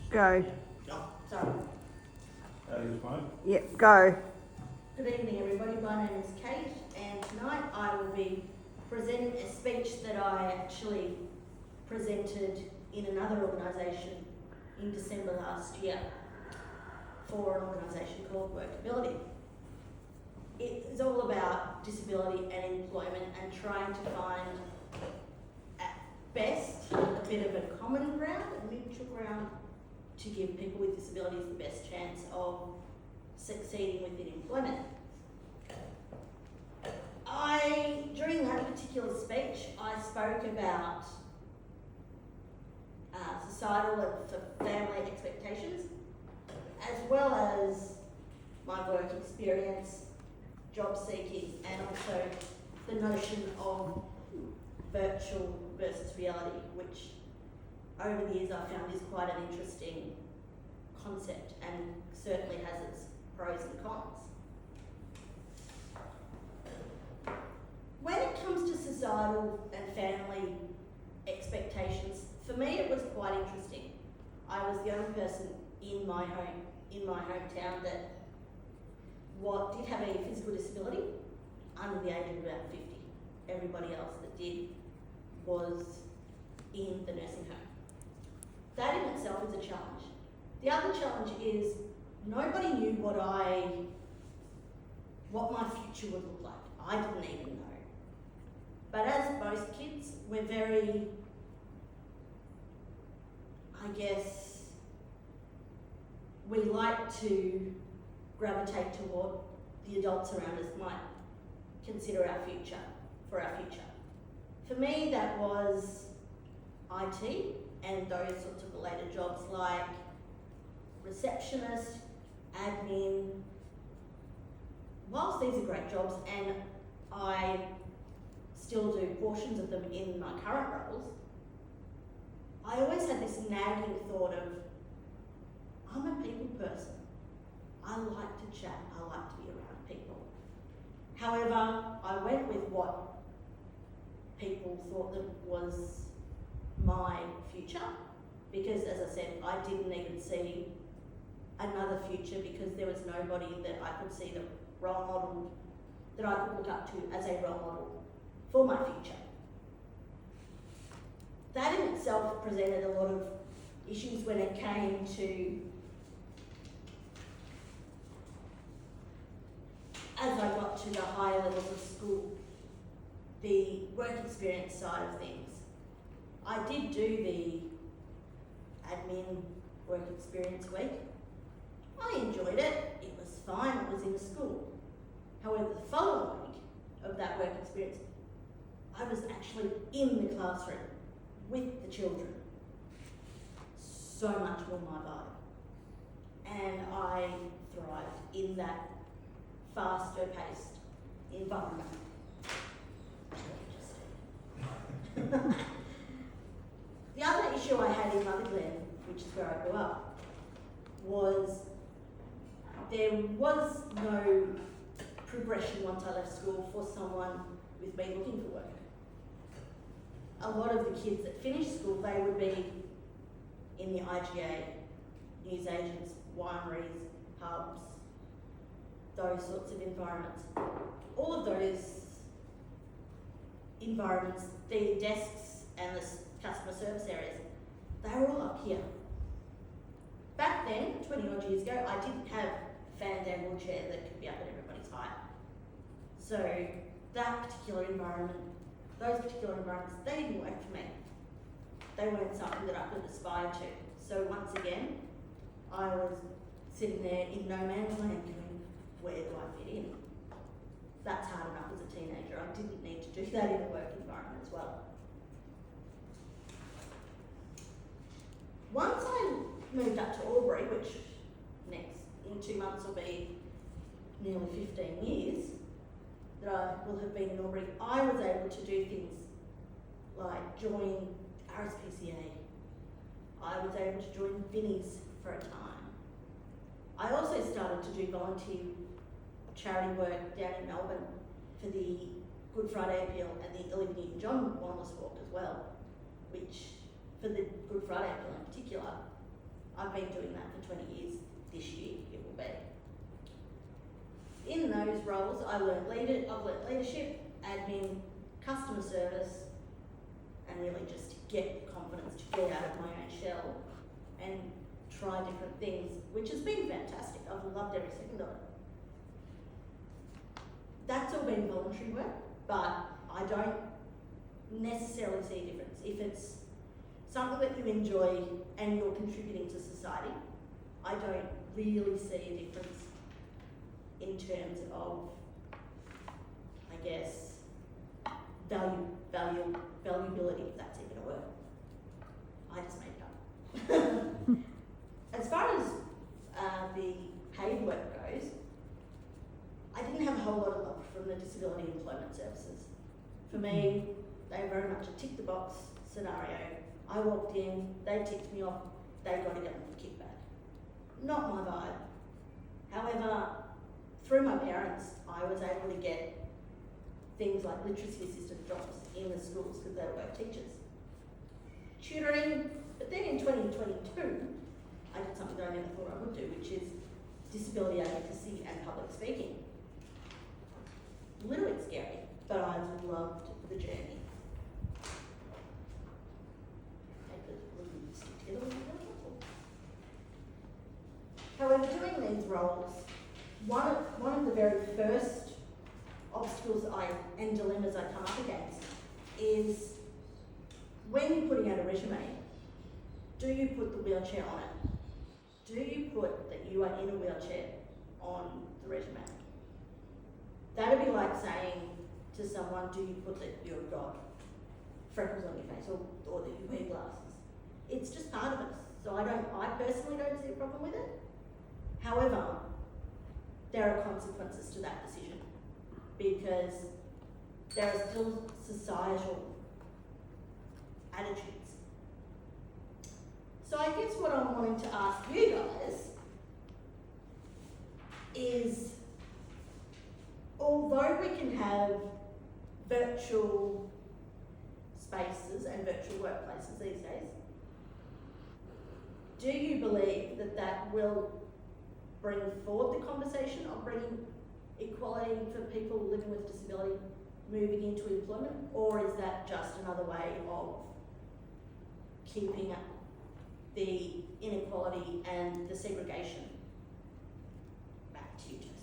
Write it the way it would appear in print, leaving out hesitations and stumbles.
Go. Sorry. Is fine. Yep, go. Good evening, everybody. My name is Kate, and tonight I will be presenting a speech that I actually presented in another organisation in December last year for an organisation called Workability. It is all about disability and employment and trying to find, at best, a bit of a common ground, a mutual ground, to give people with disabilities the best chance of succeeding within employment. During that particular speech, I spoke about societal and family expectations, as well as my work experience, job seeking, and also the notion of virtual versus reality, which over the years I've found is quite an interesting concept and certainly has its pros and cons. When it comes to societal and family expectations, for me it was quite interesting. I was the only person in my hometown that did have a physical disability under the age of about 50. Everybody else that did was in the nursing home. That in itself is a challenge. The other challenge is nobody knew what my future would look like. I didn't even know. But as most kids, we're very, we like to gravitate toward the adults around us might consider our future, for our future. For me, that was IT and those sorts of related jobs like receptionist, admin. Whilst these are great jobs, and I still do portions of them in my current roles, I always had this nagging thought of, I'm a people person. I like to chat, I like to be around people. However, I went with what people thought that was my future, because as I said, I didn't even see another future because there was nobody that I could see the role model that I could look up to as a role model for my future. That in itself presented a lot of issues when it came to, as I got to the higher levels of school, the work experience side of things. I did do the admin work experience week. I enjoyed it, it was fine, it was in school. However, the following week of that work experience, I was actually in the classroom with the children. So much more my vibe. And I thrived in that faster paced environment. The other issue I had in Motherglen, which is where I grew up, was there was no progression once I left school for someone with me looking for work. A lot of the kids that finished school, they would be in the IGA, newsagents, wineries, pubs, those sorts of environments. All of those environments, the desks and the customer service areas, they were all up here. Back then, 20 odd years ago, I didn't have a fandangle chair that could be up at everybody's height. So that particular environment, those particular environments, they didn't work for me. They weren't something that I could aspire to. So once again, I was sitting there in no man's land going, where do I fit in? That's hard enough as a teenager. I didn't need to do that in a work environment as well. Once I moved up to Albury, which in 2 months will be nearly 15 years that I will have been in Albury, I was able to do things like join RSPCA. I was able to join Vinnie's for a time. I also started to do volunteer charity work down in Melbourne for the Good Friday Appeal and the Olivia Newton-John Wellness Walk as well, which for the Good Friday Appeal in particular, I've been doing that for 20 years. This year it will be. In those roles, I've learned leadership, admin, customer service, and really just to get confidence to get out of my own shell and try different things, which has been fantastic. I've loved every second of it. That's all been voluntary work, but I don't necessarily see a difference. If it's something that you enjoy and you're contributing to society, I don't really see a difference in terms of, I guess, valuability, if that's even a word. I just made it up. As far as the paid work goes, I didn't have a whole lot of love from the Disability Employment Services. For me, they were very much a tick the box scenario. I walked in, they ticked me off, they got to get them for kickback. Not my vibe. However, through my parents, I was able to get things like literacy assistant jobs in the schools because they were both teachers. Tutoring, but then in 2022, I did something that I never thought I would do, which is disability advocacy and public speaking. A little bit scary, but I've loved the journey. Stick together with However, doing these roles, one of the very first obstacles and dilemmas I come up against is when you're putting out a resume, do you put the wheelchair on it? Do you put that you are in a wheelchair on the resume? That'd be like saying to someone, do you put that you've got freckles on your face or that you wear glasses? It's just part of us. So I personally don't see a problem with it. However, there are consequences to that decision because there are still societal attitudes. So I guess what I'm wanting to ask you guys is, although we can have virtual spaces and virtual workplaces these days, do you believe that that will bring forward the conversation of bringing equality for people living with disability moving into employment, or is that just another way of keeping up the inequality and the segregation? Back to you, Jess.